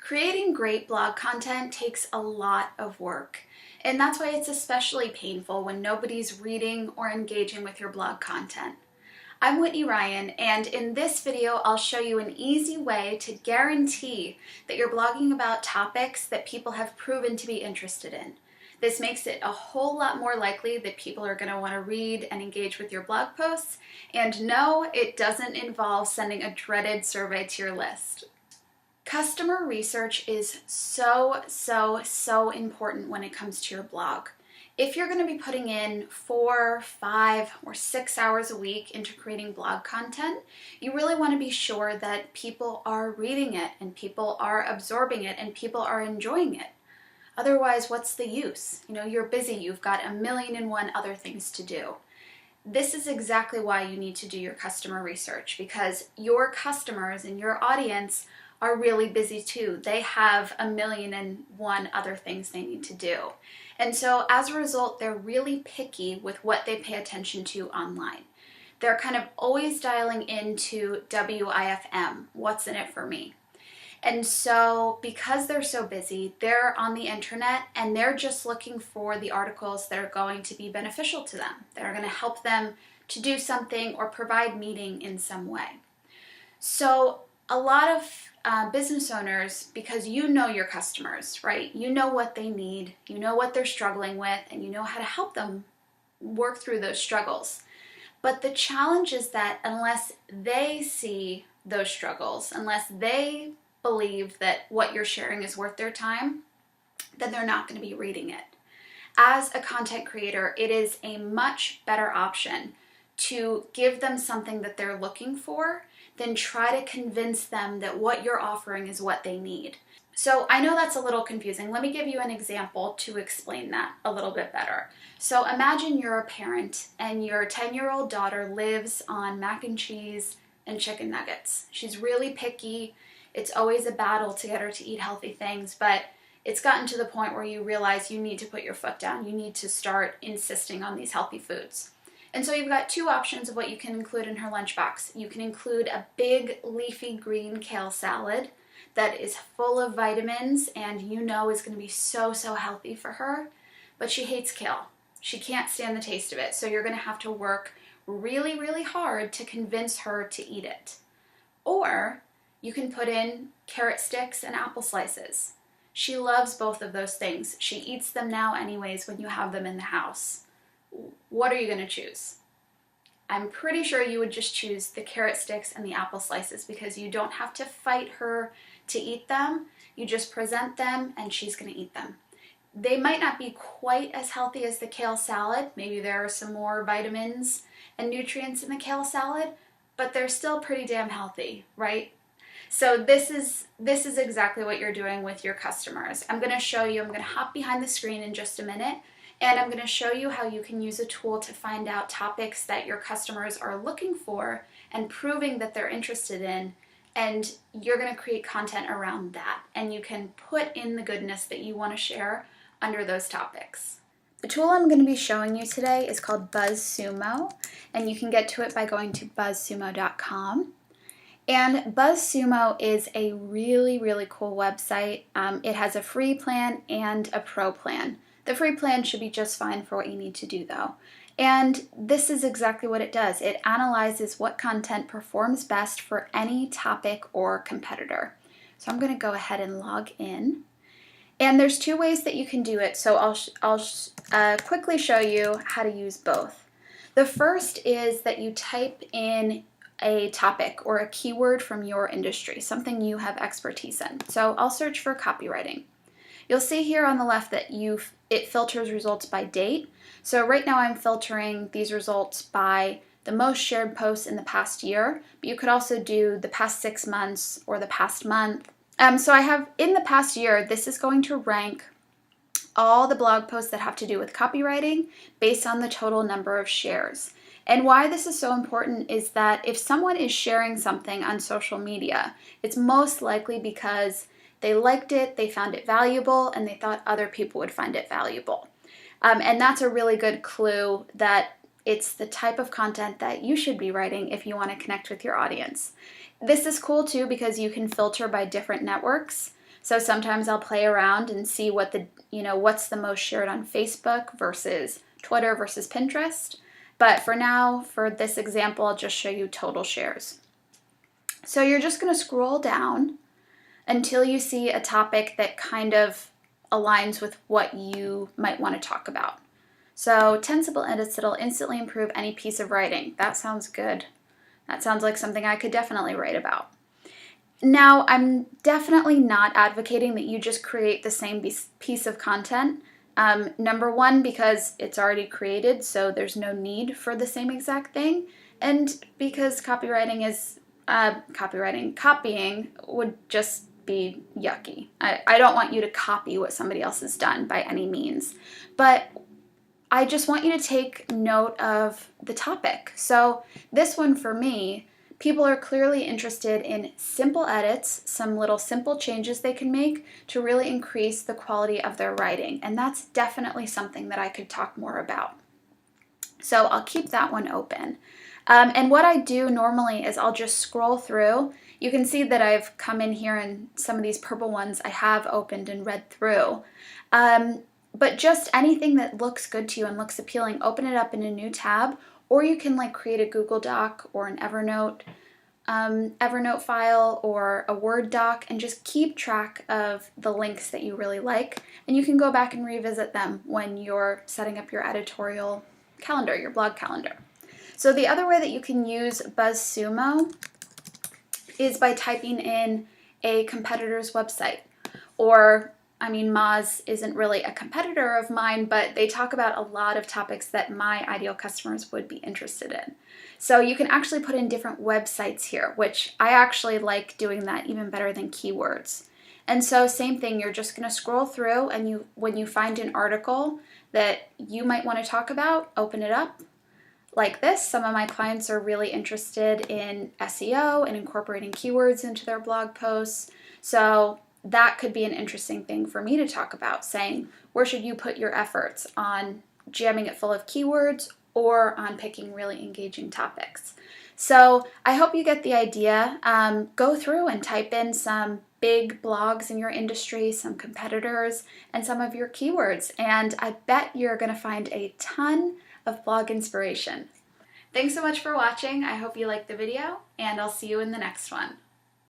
Creating great blog content takes a lot of work, and that's why it's especially painful when nobody's reading or engaging with your blog content. I'm Whitney Ryan, and in this video, I'll show you an easy way to guarantee that you're blogging about topics that people have proven to be interested in. This makes it a whole lot more likely that people are going to want to read and engage with your blog posts, and no, it doesn't involve sending a dreaded survey to your list. Customer research is so important when it comes to your blog. If you're going to be putting in 4, 5, or 6 hours a week into creating blog content, you really want to be sure that people are reading it and people are absorbing it and people are enjoying it. Otherwise, what's the use? You're busy, you've got 1,000,001 other things to do. This is exactly why you need to do your customer research, because your customers and your audience are really busy too. They have 1,000,001 other things they need to do. And so as a result, they're really picky with what they pay attention to online. They're kind of always dialing into WIFM, what's in it for me? And so because they're so busy, they're on the internet and they're just looking for the articles that are going to be beneficial to them, that are going to help them to do something or provide meaning in some way. So a lot of business owners, because you know your customers, right? You know what they need, you know what they're struggling with, and you know how to help them work through those struggles. But the challenge is that unless they see those struggles, unless they believe that what you're sharing is worth their time, then they're not going to be reading it. As a content creator, it is a much better option to give them something that they're looking for than try to convince them that what you're offering is what they need. So I know that's a little confusing. Let me give you an example to explain that a little bit better. So imagine you're a parent and your 10-year-old daughter lives on mac and cheese and chicken nuggets. She's really picky. It's always a battle to get her to eat healthy things, but it's gotten to the point where you realize you need to put your foot down. You need to start insisting on these healthy foods. And so you've got two options of what you can include in her lunchbox. You can include a big leafy green kale salad that is full of vitamins and you know is going to be so healthy for her, but she hates kale. She can't stand the taste of it, so you're going to have to work really hard to convince her to eat it. Or you can put in carrot sticks and apple slices. She loves both of those things. She eats them now anyways when you have them in the house. What are you going to choose? I'm pretty sure you would just choose the carrot sticks and the apple slices because you don't have to fight her to eat them. You just present them and she's going to eat them. They might not be quite as healthy as the kale salad. Maybe there are some more vitamins and nutrients in the kale salad, but they're still pretty damn healthy, right? So this is exactly what you're doing with your customers. I'm going to show you, I'm going to hop behind the screen in just a minute, and I'm going to show you how you can use a tool to find out topics that your customers are looking for and proving that they're interested in, and you're going to create content around that, and you can put in the goodness that you want to share under those topics. The tool I'm going to be showing you today is called BuzzSumo, and you can get to it by going to buzzsumo.com. And BuzzSumo is a really cool website. It has a free plan and a pro plan. The free plan should be just fine for what you need to do though. And this is exactly what it does. It analyzes what content performs best for any topic or competitor. So I'm going to go ahead and log in. And there's two ways that you can do it, so I'll quickly show you how to use both. The first is that you type in a topic or a keyword from your industry, something you have expertise in. So I'll search for copywriting. You'll see here on the left that it filters results by date. So right now I'm filtering these results by the most shared posts in the past year, but you could also do the past 6 months or the past month. So I have in the past year, this is going to rank all the blog posts that have to do with copywriting based on the total number of shares. And why this is so important is that if someone is sharing something on social media, it's most likely because they liked it, they found it valuable, and they thought other people would find it valuable. And that's a really good clue that it's the type of content that you should be writing if you want to connect with your audience. This is cool too because you can filter by different networks. So sometimes I'll play around and see what what's the most shared on Facebook versus Twitter versus Pinterest. But for now, for this example, I'll just show you total shares. So you're just going to scroll down until you see a topic that kind of aligns with what you might want to talk about. So 10 simple edits that'll instantly improve any piece of writing. That sounds good. That sounds like something I could definitely write about. Now, I'm definitely not advocating that you just create the same piece of content. Number one, because it's already created, so there's no need for the same exact thing. And because copying would just be yucky. I don't want you to copy what somebody else has done by any means. But I just want you to take note of the topic. So this one for me, people are clearly interested in simple edits, some little simple changes they can make to really increase the quality of their writing. And that's definitely something that I could talk more about. So I'll keep that one open. And what I do normally is I'll just scroll through. You can see that I've come in here and some of these purple ones I have opened and read through. But just anything that looks good to you and looks appealing, open it up in a new tab, or you can like create a Google Doc or an Evernote file or a Word doc and just keep track of the links that you really like. And you can go back and revisit them when you're setting up your editorial calendar, your blog calendar. So the other way that you can use BuzzSumo is by typing in a competitor's website. Or, I mean, Moz isn't really a competitor of mine, but they talk about a lot of topics that my ideal customers would be interested in. So you can actually put in different websites here, which I actually like doing that even better than keywords. And so same thing, you're just going to scroll through, and when you find an article that you might want to talk about, open it up. Like this, some of my clients are really interested in SEO and incorporating keywords into their blog posts. So that could be an interesting thing for me to talk about, saying, where should you put your efforts on jamming it full of keywords or on picking really engaging topics? So I hope you get the idea. Go through and type in some big blogs in your industry, some competitors, and some of your keywords. And I bet you're going to find a ton of blog inspiration. Thanks so much for watching. I hope you liked the video, and I'll see you in the next one.